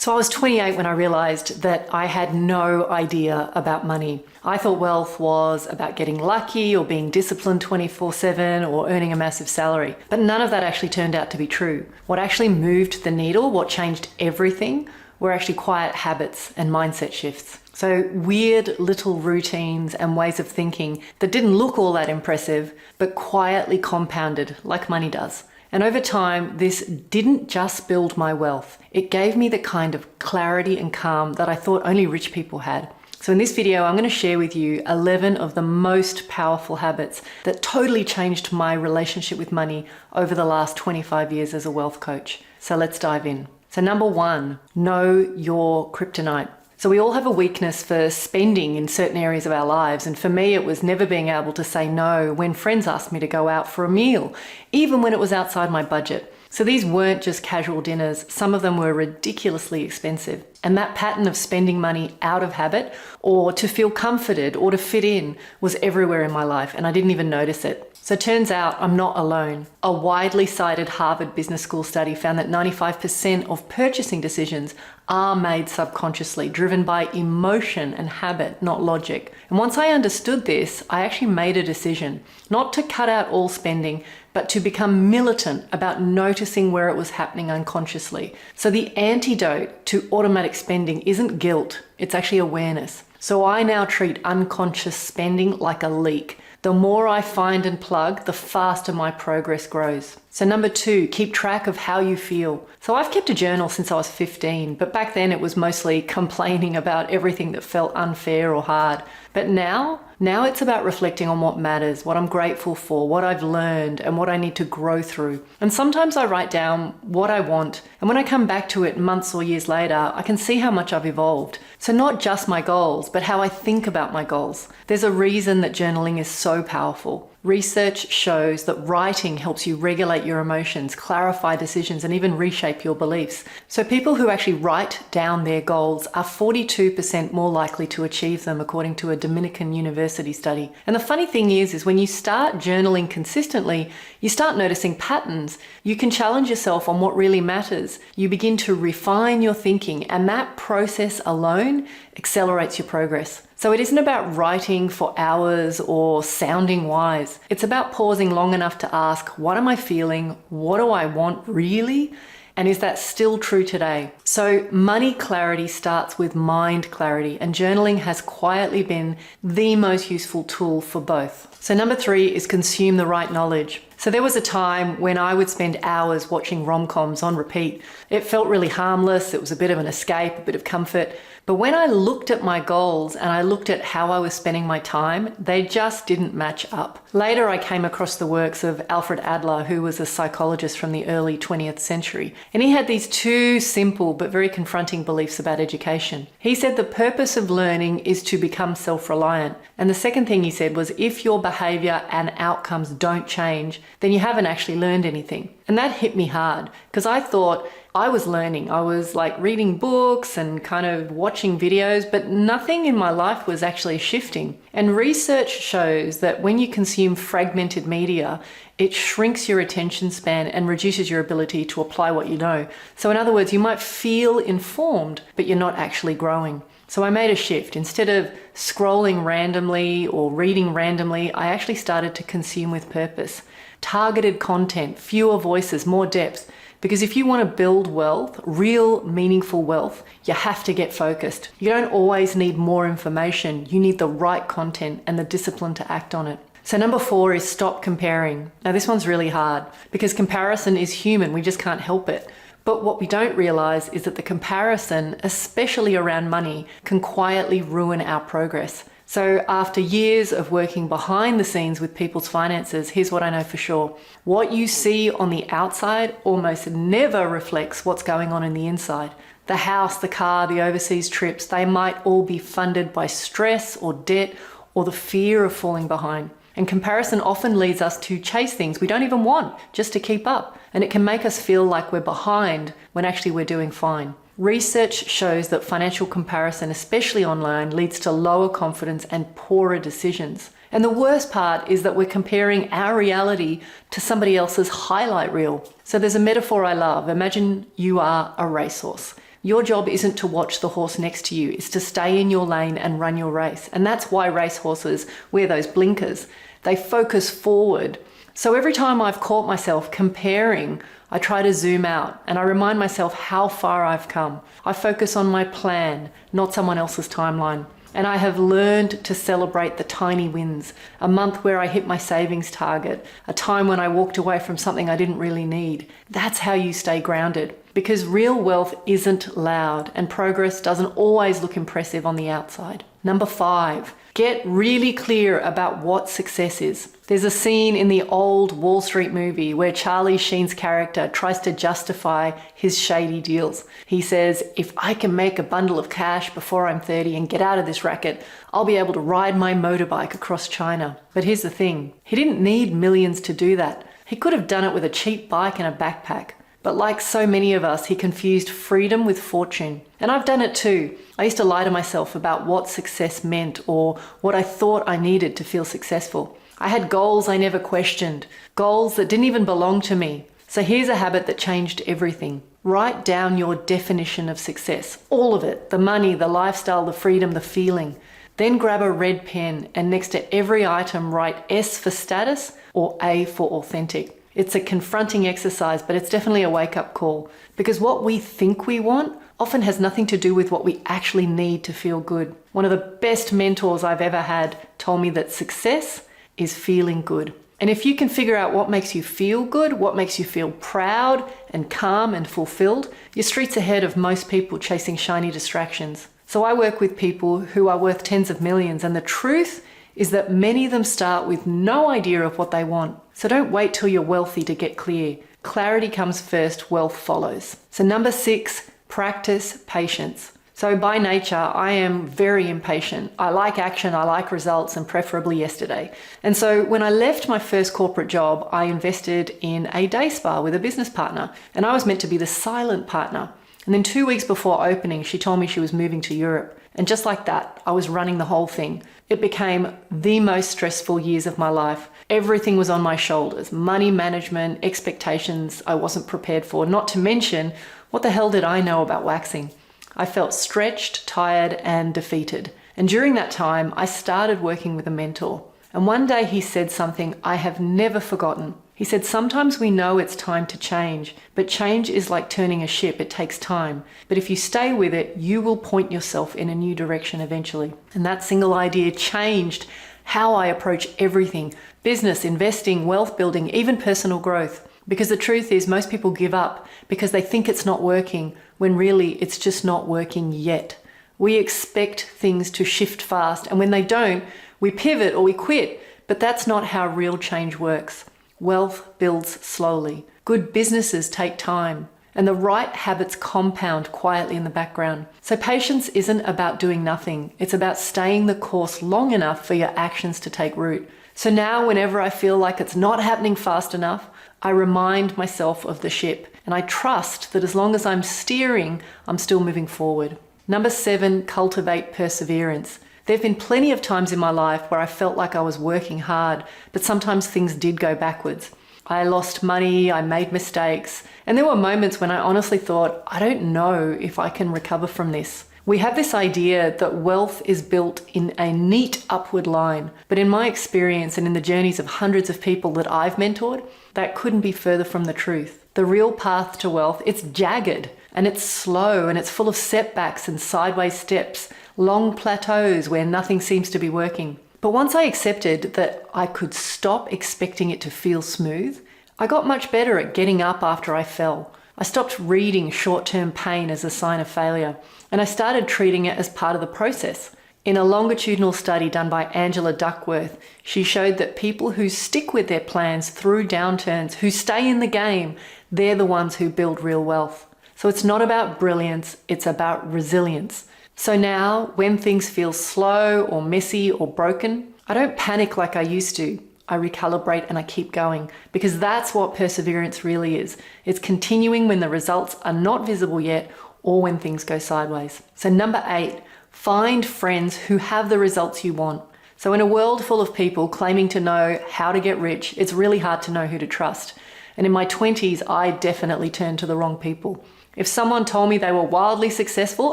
So I was 28 when I realized that I had no idea about money. I thought wealth was about getting lucky or being disciplined 24/7 or earning a massive salary. But none of that actually turned out to be true. What actually moved the needle, what changed everything, were actually quiet habits and mindset shifts. So weird little routines and ways of thinking that didn't look all that impressive, but quietly compounded like money does. And over time, this didn't just build my wealth. It gave me the kind of clarity and calm that I thought only rich people had. So in this video, I'm going to share with you 11 of the most powerful habits that totally changed my relationship with money over the last 25 years as a wealth coach. So let's dive in. So number 1, know your kryptonite. So we all have a weakness for spending in certain areas of our lives. And for me, it was never being able to say no when friends asked me to go out for a meal, even when it was outside my budget. So these weren't just casual dinners. Some of them were ridiculously expensive. And that pattern of spending money out of habit or to feel comforted or to fit in was everywhere in my life, and I didn't even notice it. So it turns out I'm not alone. A widely cited Harvard Business School study found that 95% of purchasing decisions are made subconsciously, driven by emotion and habit, not logic. And once I understood this, I actually made a decision not to cut out all spending, but to become militant about noticing where it was happening unconsciously. So the antidote to automatic spending isn't guilt, it's actually awareness. So I now treat unconscious spending like a leak. The more I find and plug, the faster my progress grows. So number 2, keep track of how you feel. So I've kept a journal since I was 15, but back then it was mostly complaining about everything that felt unfair or hard. But now it's about reflecting on what matters, what I'm grateful for, what I've learned, and what I need to grow through. And sometimes I write down what I want, and when I come back to it months or years later, I can see how much I've evolved. So not just my goals, but how I think about my goals. There's a reason that journaling is so powerful. Research shows that writing helps you regulate your emotions, clarify decisions, and even reshape your beliefs. So people who actually write down their goals are 42% more likely to achieve them, according to a Dominican University study. And the funny thing is when you start journaling consistently, you start noticing patterns. You can challenge yourself on what really matters. You begin to refine your thinking, and that process alone accelerates your progress. So it isn't about writing for hours or sounding wise. It's about pausing long enough to ask, what am I feeling? What do I want really? And is that still true today? So money clarity starts with mind clarity, and journaling has quietly been the most useful tool for both. So number 3 is consume the right knowledge. So there was a time when I would spend hours watching rom-coms on repeat. It felt really harmless. It was a bit of an escape, a bit of comfort. But when I looked at my goals and I looked at how I was spending my time, they just didn't match up. Later, I came across the works of Alfred Adler, who was a psychologist from the early 20th century. And he had these 2 simple but very confronting beliefs about education. He said the purpose of learning is to become self-reliant. And the second thing he said was, if your behavior and outcomes don't change, then you haven't actually learned anything. And that hit me hard, because I thought I was learning. I was like reading books and kind of watching videos, but nothing in my life was actually shifting. And research shows that when you consume fragmented media, it shrinks your attention span and reduces your ability to apply what you know. So in other words, you might feel informed, but you're not actually growing. So I made a shift. Instead of scrolling randomly or reading randomly, I actually started to consume with purpose. Targeted content, fewer voices, more depth. Because if you want to build wealth, real meaningful wealth, you have to get focused. You don't always need more information. You need the right content and the discipline to act on it. So number 4 is stop comparing. Now this one's really hard because comparison is human. We just can't help it. But what we don't realize is that the comparison, especially around money, can quietly ruin our progress. So after years of working behind the scenes with people's finances, here's what I know for sure. What you see on the outside almost never reflects what's going on in the inside. The house, the car, the overseas trips, they might all be funded by stress or debt or the fear of falling behind. And comparison often leads us to chase things we don't even want just to keep up. And it can make us feel like we're behind when actually we're doing fine. Research shows that financial comparison, especially online, leads to lower confidence and poorer decisions. And the worst part is that we're comparing our reality to somebody else's highlight reel. So there's a metaphor I love. Imagine you are a racehorse. Your job isn't to watch the horse next to you, it's to stay in your lane and run your race. And that's why racehorses wear those blinkers. They focus forward. So every time I've caught myself comparing, I try to zoom out and I remind myself how far I've come. I focus on my plan, not someone else's timeline. And I have learned to celebrate the tiny wins. A month where I hit my savings target, a time when I walked away from something I didn't really need. That's how you stay grounded. Because real wealth isn't loud and progress doesn't always look impressive on the outside. Number 5, get really clear about what success is. There's a scene in the old Wall Street movie where Charlie Sheen's character tries to justify his shady deals. He says, if I can make a bundle of cash before I'm 30 and get out of this racket, I'll be able to ride my motorbike across China. But here's the thing, he didn't need millions to do that. He could have done it with a cheap bike and a backpack. But like so many of us, he confused freedom with fortune. And I've done it too. I used to lie to myself about what success meant or what I thought I needed to feel successful. I had goals I never questioned, goals that didn't even belong to me. So here's a habit that changed everything. Write down your definition of success, all of it, the money, the lifestyle, the freedom, the feeling. Then grab a red pen and next to every item write S for status or A for authentic. It's a confronting exercise, but it's definitely a wake-up call because what we think we want often has nothing to do with what we actually need to feel good. One of the best mentors I've ever had told me that success is feeling good. And if you can figure out what makes you feel good, what makes you feel proud and calm and fulfilled, you're streets ahead of most people chasing shiny distractions. So I work with people who are worth tens of millions, and the truth is that many of them start with no idea of what they want. So don't wait till you're wealthy to get clear. Clarity comes first, wealth follows. So number 6, practice patience. So by nature, I am very impatient. I like action, I like results, and preferably yesterday. And so when I left my first corporate job, I invested in a day spa with a business partner, and I was meant to be the silent partner. And then 2 weeks before opening, she told me she was moving to Europe. And just like that, I was running the whole thing. It became the most stressful years of my life. Everything was on my shoulders. Money management, expectations I wasn't prepared for, not to mention, what the hell did I know about waxing? I felt stretched, tired, and defeated. And during that time, I started working with a mentor. And one day he said something I have never forgotten. He said, sometimes we know it's time to change, but change is like turning a ship. It takes time. But if you stay with it, you will point yourself in a new direction eventually. And that single idea changed how I approach everything: business, investing, wealth building, even personal growth. Because the truth is, most people give up because they think it's not working, when really it's just not working yet. We expect things to shift fast, and when they don't, we pivot or we quit. But that's not how real change works. Wealth builds slowly. Good businesses take time, and the right habits compound quietly in the background. So patience isn't about doing nothing. It's about staying the course long enough for your actions to take root. So now whenever I feel like it's not happening fast enough, I remind myself of the ship, and I trust that as long as I'm steering, I'm still moving forward. Number 7, cultivate perseverance. There have been plenty of times in my life where I felt like I was working hard, but sometimes things did go backwards. I lost money, I made mistakes, and there were moments when I honestly thought, I don't know if I can recover from this. We have this idea that wealth is built in a neat upward line, but in my experience and in the journeys of hundreds of people that I've mentored, that couldn't be further from the truth. The real path to wealth, it's jagged and it's slow and it's full of setbacks and sideways steps, long plateaus where nothing seems to be working. But once I accepted that I could stop expecting it to feel smooth, I got much better at getting up after I fell. I stopped reading short-term pain as a sign of failure, and I started treating it as part of the process. In a longitudinal study done by Angela Duckworth, she showed that people who stick with their plans through downturns, who stay in the game, they're the ones who build real wealth. So it's not about brilliance, it's about resilience. So now, when things feel slow or messy or broken, I don't panic like I used to. I recalibrate and I keep going, because that's what perseverance really is. It's continuing when the results are not visible yet or when things go sideways. So number 8, find friends who have the results you want. So in a world full of people claiming to know how to get rich, it's really hard to know who to trust. And in my 20s, I definitely turned to the wrong people. If someone told me they were wildly successful,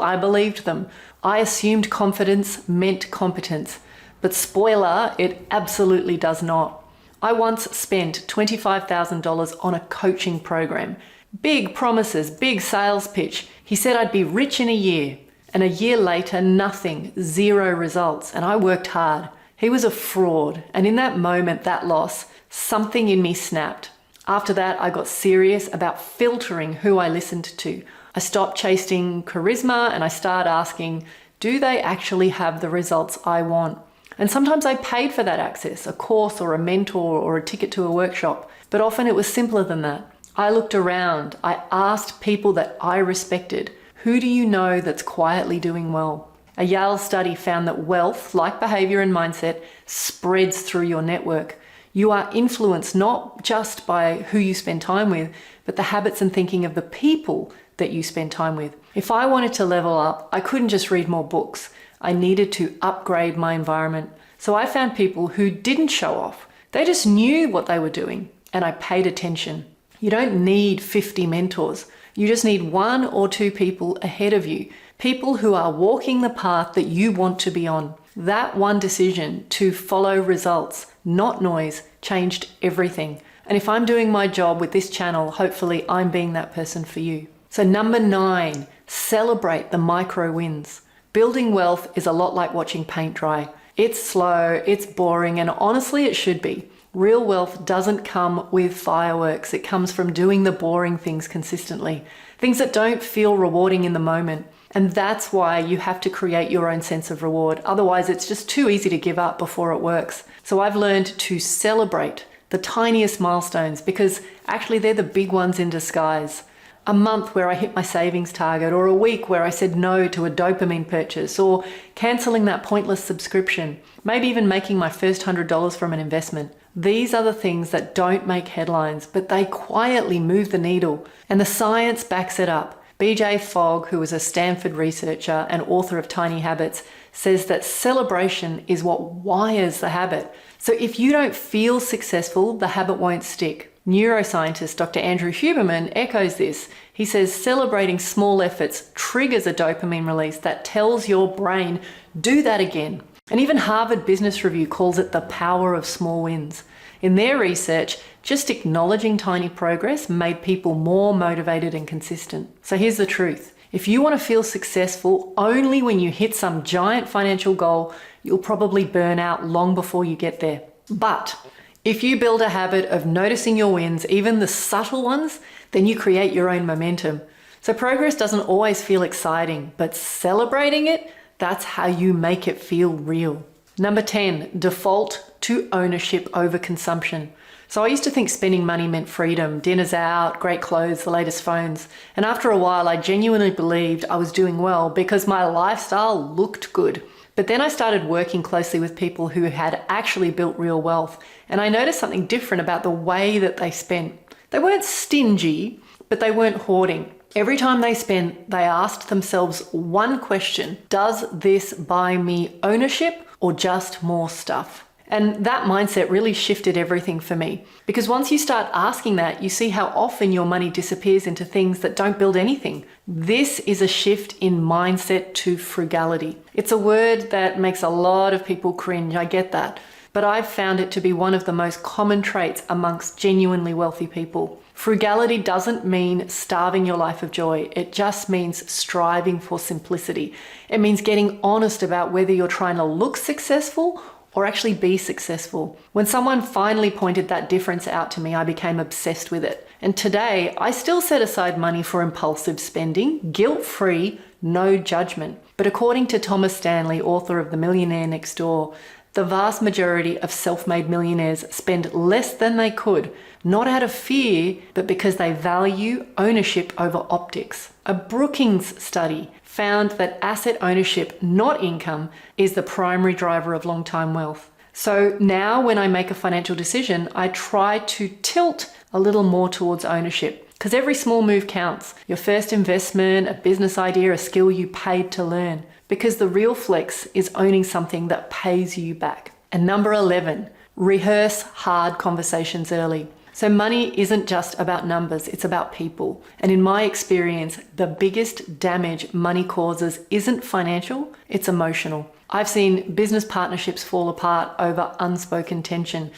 I believed them. I assumed confidence meant competence. But spoiler, it absolutely does not. I once spent $25,000 on a coaching program. Big promises, big sales pitch. He said I'd be rich in a year. And a year later, nothing, zero results. And I worked hard. He was a fraud. And in that moment, that loss, something in me snapped. After that, I got serious about filtering who I listened to. I stopped chasing charisma and I started asking, do they actually have the results I want? And sometimes I paid for that access, a course or a mentor or a ticket to a workshop. But often it was simpler than that. I looked around. I asked people that I respected, who do you know that's quietly doing well? A Yale study found that wealth, like behavior and mindset, spreads through your network. You are influenced not just by who you spend time with, but the habits and thinking of the people that you spend time with. If I wanted to level up, I couldn't just read more books. I needed to upgrade my environment. So I found people who didn't show off. They just knew what they were doing, and I paid attention. You don't need 50 mentors. You just need 1 or 2 people ahead of you, people who are walking the path that you want to be on. That one decision to follow results, not noise, changed everything. And if I'm doing my job with this channel, hopefully I'm being that person for you. So number 9, celebrate the micro wins. Building wealth is a lot like watching paint dry. It's slow, it's boring, and honestly it should be. Real wealth doesn't come with fireworks. It comes from doing the boring things consistently, things that don't feel rewarding in the moment. And that's why you have to create your own sense of reward. Otherwise, it's just too easy to give up before it works. So I've learned to celebrate the tiniest milestones because actually they're the big ones in disguise. A month where I hit my savings target, or a week where I said no to a dopamine purchase, or canceling that pointless subscription, maybe even making my first $100 from an investment. These are the things that don't make headlines, but they quietly move the needle. And the science backs it up. BJ Fogg, who is a Stanford researcher and author of Tiny Habits, says that celebration is what wires the habit. So if you don't feel successful, the habit won't stick. Neuroscientist Dr. Andrew Huberman echoes this. He says celebrating small efforts triggers a dopamine release that tells your brain, do that again. And even Harvard Business Review calls it the power of small wins. In their research, just acknowledging tiny progress made people more motivated and consistent. So here's the truth. If you want to feel successful only when you hit some giant financial goal, you'll probably burn out long before you get there. But if you build a habit of noticing your wins, even the subtle ones, then you create your own momentum. So progress doesn't always feel exciting, but celebrating it, that's how you make it feel real. Number 10, default to ownership over consumption. So I used to think spending money meant freedom, dinners out, great clothes, the latest phones. And after a while, I genuinely believed I was doing well because my lifestyle looked good. But then I started working closely with people who had actually built real wealth. And I noticed something different about the way that they spent. They weren't stingy, but they weren't hoarding. Every time they spent, they asked themselves one question: does this buy me ownership or just more stuff? And that mindset really shifted everything for me. Because once you start asking that, you see how often your money disappears into things that don't build anything. This is a shift in mindset to frugality. It's a word that makes a lot of people cringe, I get that. But I've found it to be one of the most common traits amongst genuinely wealthy people. Frugality doesn't mean starving your life of joy. It just means striving for simplicity. It means getting honest about whether you're trying to look successful or actually be successful. When someone finally pointed that difference out to me, I became obsessed with it. And today, I still set aside money for impulsive spending, guilt-free, no judgment. But according to Thomas Stanley, author of The Millionaire Next Door, the vast majority of self-made millionaires spend less than they could, not out of fear, but because they value ownership over optics. A Brookings study found that asset ownership, not income, is the primary driver of long-time wealth. So now when I make a financial decision, I try to tilt a little more towards ownership, because every small move counts. Your first investment, a business idea, a skill you paid to learn. Because the real flex is owning something that pays you back. And number 11, rehearse hard conversations early. So money isn't just about numbers, it's about people. And in my experience, the biggest damage money causes isn't financial, it's emotional. I've seen business partnerships fall apart over unspoken tension.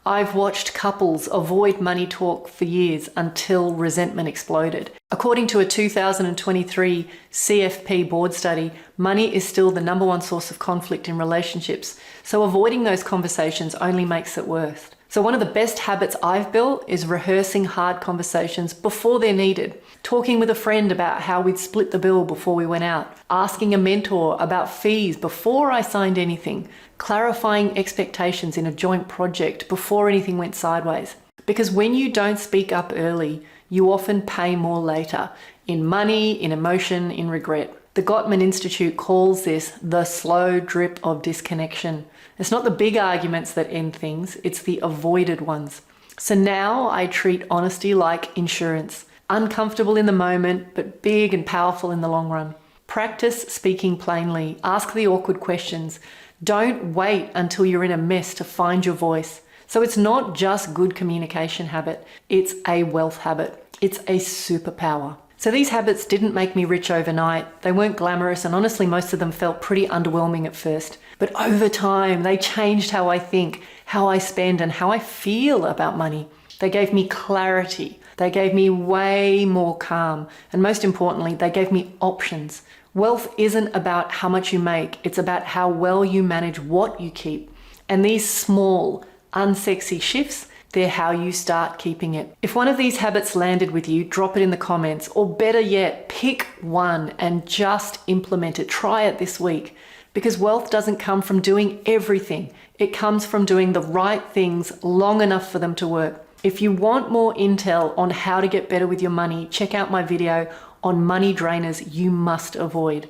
I've watched couples avoid money talk for years until resentment exploded. According to a 2023 CFP board study, money is still the #1 source of conflict in relationships. So avoiding those conversations only makes it worse. So one of the best habits I've built is rehearsing hard conversations before they're needed. Talking with a friend about how we'd split the bill before we went out. Asking a mentor about fees before I signed anything. Clarifying expectations in a joint project before anything went sideways. Because when you don't speak up early, you often pay more later. In money, in emotion, in regret. The Gottman Institute calls this the slow drip of disconnection. It's not the big arguments that end things, it's the avoided ones. So now I treat honesty like insurance. Uncomfortable in the moment, but big and powerful in the long run. Practice speaking plainly. Ask the awkward questions. Don't wait until you're in a mess to find your voice. So it's not just good communication habit, it's a wealth habit. It's a superpower. So these habits didn't make me rich overnight. They weren't glamorous, and honestly, most of them felt pretty underwhelming at first. But over time, they changed how I think, how I spend, and how I feel about money. They gave me clarity. They gave me way more calm. And most importantly, they gave me options. Wealth isn't about how much you make. It's about how well you manage what you keep. And these small, unsexy shifts, they're how you start keeping it. If one of these habits landed with you, drop it in the comments, or better yet, pick one and just implement it. Try it this week. Because wealth doesn't come from doing everything. It comes from doing the right things long enough for them to work. If you want more intel on how to get better with your money, check out my video on money drainers you must avoid.